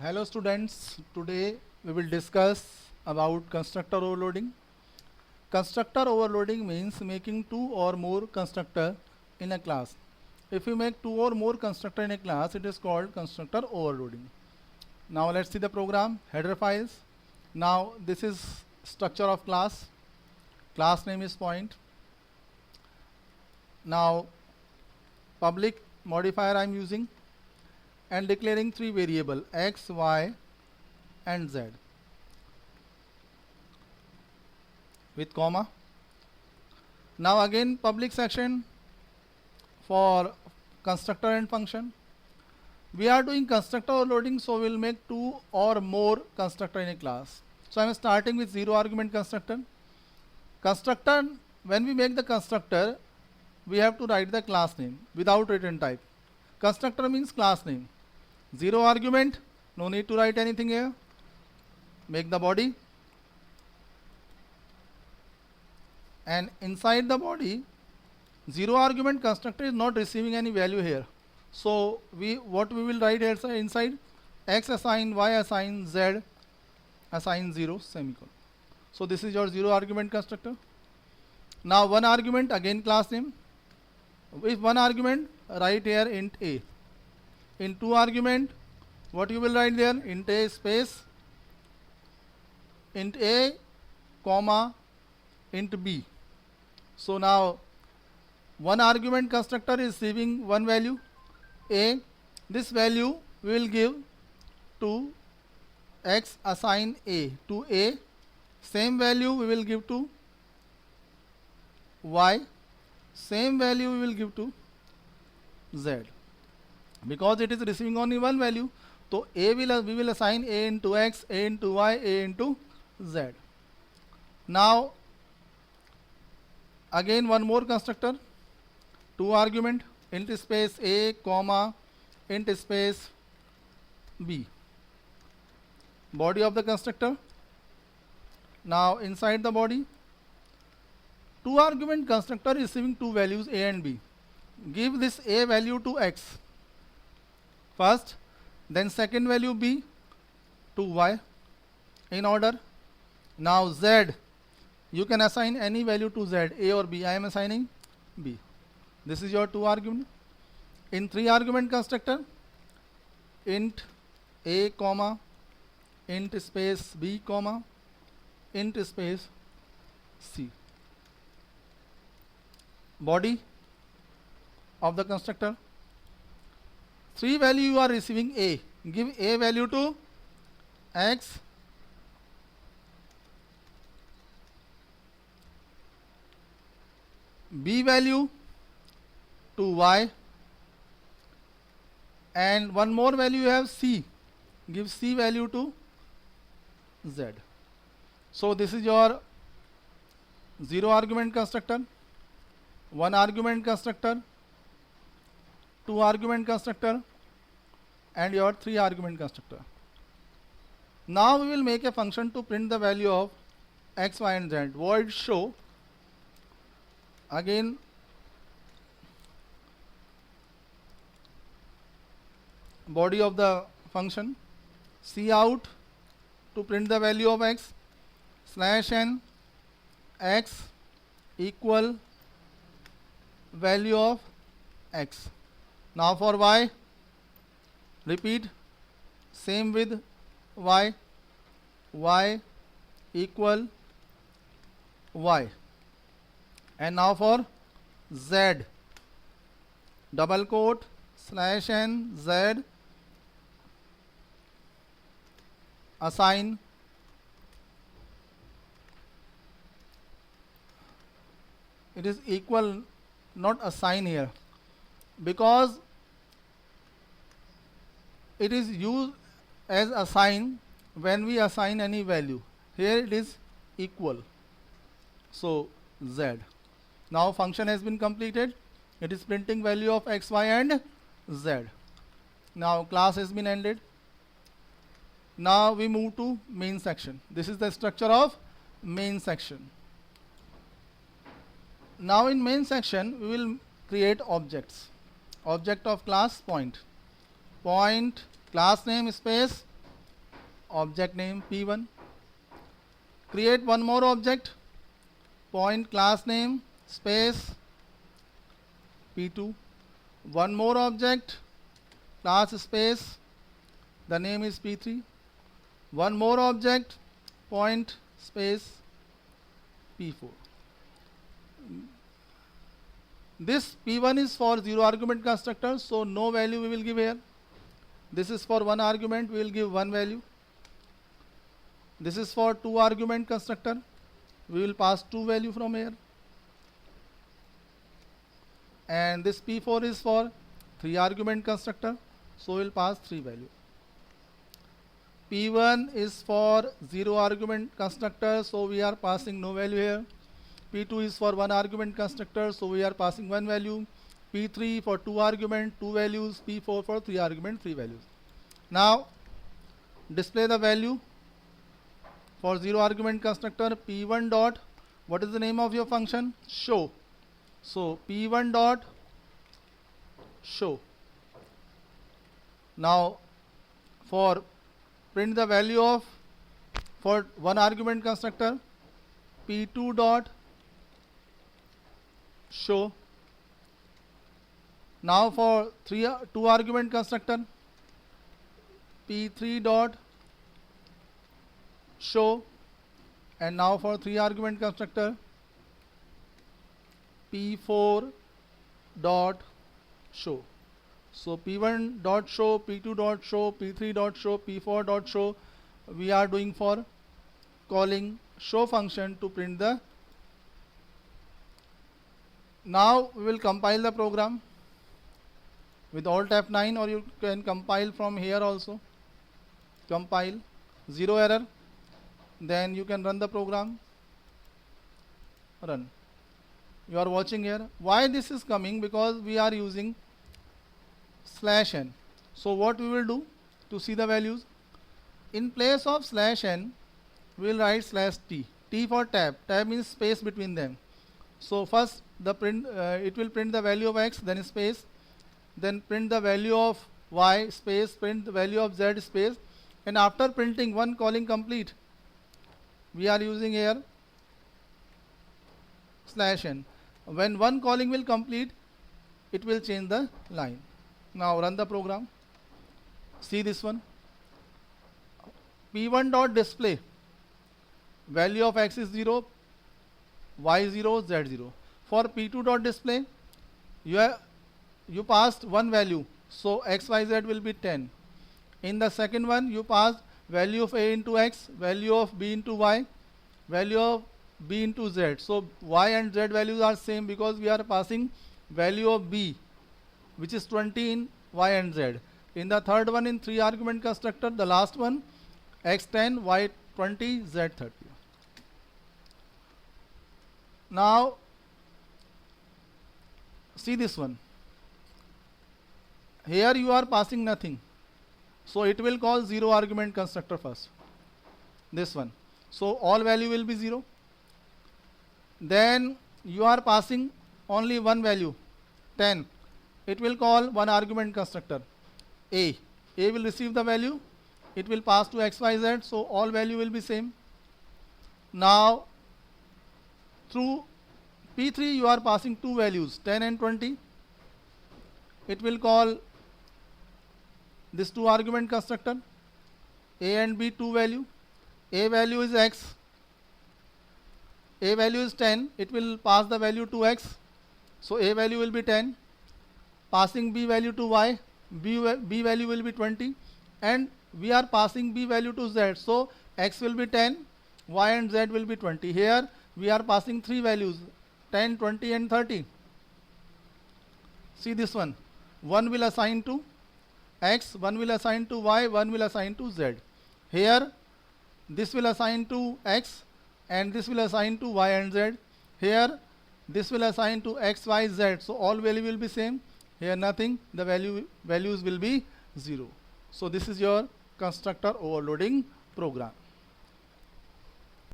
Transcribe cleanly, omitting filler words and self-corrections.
Hello students, today we will discuss about constructor overloading. Constructor overloading means making two or more constructor in a class. If you make two or more constructor in a class, it is called constructor overloading. Now let's see the program, header files. Now this is structure of class name is point. Now public modifier I am using and declaring three variable x, y and z with comma. Now again public section for constructor and function. We are doing constructor overloading, so we will make two or more constructor in a class. So I am starting with zero argument constructor. Constructor, when we make the constructor, we have to write the class name without return type. Constructor means class name. Zero argument, no need to write anything here. Make the body. And inside the body, zero argument constructor is not receiving any value here. So what we will write here inside, x assign, y assign, z assign 0 semicolon. So this is your zero argument constructor. Now one argument, again class name. With one argument, write here int a. In two argument, what you will write there? Int a space int a comma int b. So now one argument constructor is receiving one value a. This value we will give to x assign a to a. Same value we will give to y. Same value we will give to z. Because it is receiving only one value, so we will assign a into x, a into y, a into z. Now again one more constructor, two argument, int space a comma int space b. Body of the constructor. Now inside the body, two argument constructor is receiving two values a and b. Give this a value to x first, then second value b to y in order. Now z, you can assign any value to z, a or b. I am assigning b. This is your two argument. In three argument constructor, int a comma int space b comma int space c. Body of the constructor. Three value you are receiving a. Give a value to x, b value to y, and one more value you have c. Give c value to z. So this is your zero argument constructor, one argument constructor, two argument constructor, and your three argument constructor. Now we will make a function to print the value of x, y and z. Void show. Again body of the function, cout to print the value of x, /n x equal value of x. Now for y, repeat same with y, y equal y. And now for z, double quote /n z assign it is equal, not assign here, because it is used as assign when we assign any value. Here it is equal, so z. Now function has been completed. It is printing value of x, y and z. Now class has been ended. Now we move to main section. This is the structure of main section. Now in main section we will create objects. Object of class point. Point class name space object name p1. Create one more object, point class name space p2. One more object, class space, the name is p3. One more object, point space p4. This p1 is for 0 argument constructor, so no value we will give here. This is for 1 argument, we will give 1 value. This is for 2 argument constructor, we will pass 2 value from here. And this p4 is for 3 argument constructor, so we will pass 3 value. P1 is for 0 argument constructor, so we are passing no value here. P2 is for 1 argument constructor, so we are passing 1 value. P3 for 2 argument, 2 values. P4 for 3 argument, 3 values. Now display the value for 0 argument constructor. P1 dot, what is the name of your function? Show. So P1 dot show. Now for print the value of, for 1 argument constructor, P2 dot show. Now for 2 argument constructor, P3 dot show. And now for 3 argument constructor, P4 dot show. So P1 dot show, P2 dot show, P3 dot show, P4 dot show, we are doing for calling show function to print the. Now we will compile the program with Alt F9, or you can compile from here also. Compile, 0 error, then you can run the program. Run. You are watching here. Why this is coming? Because we are using /n. So what we will do to see the values? In place of /n, we will write /t. T for tab. Tab means space between them. So first the print, it will print the value of x, then space, then print the value of y, space, print the value of z, space, and after printing one calling complete, we are using here /n. When one calling will complete, it will change the line. Now run the program. See this one. P1 dot display. Value of x is 0, y 0, z 0. For P2 dot display, you passed one value, so x, y, z will be 10. In the second one, you passed value of a into x, value of b into y, value of b into z. So y and z values are same because we are passing value of b, which is 20 in y and z. In the third one, in 3 argument constructor, the last one, x 10, y 20, z 30. Now see this one. Here you are passing nothing, so it will call 0 argument constructor first. This one. So all value will be 0. Then you are passing only one value, 10. It will call 1 argument constructor, a. A will receive the value. It will pass to x, y, z. So all value will be same. Now through P3 you are passing 2 values, 10 and 20. It will call this 2 argument constructor, a and b 2 value. A value is x, a value is 10. It will pass the value to x, so a value will be 10. Passing b value to y, b value will be 20, and we are passing b value to z, so x will be 10, y and z will be 20. Here we are passing 3 values, 10, 20 and 30. See this one. 1 will assign to x, 1 will assign to y, 1 will assign to z. Here this will assign to x and this will assign to y and z. Here this will assign to x, y, z. So all value will be same. Here nothing, the values will be 0. So this is your constructor overloading program.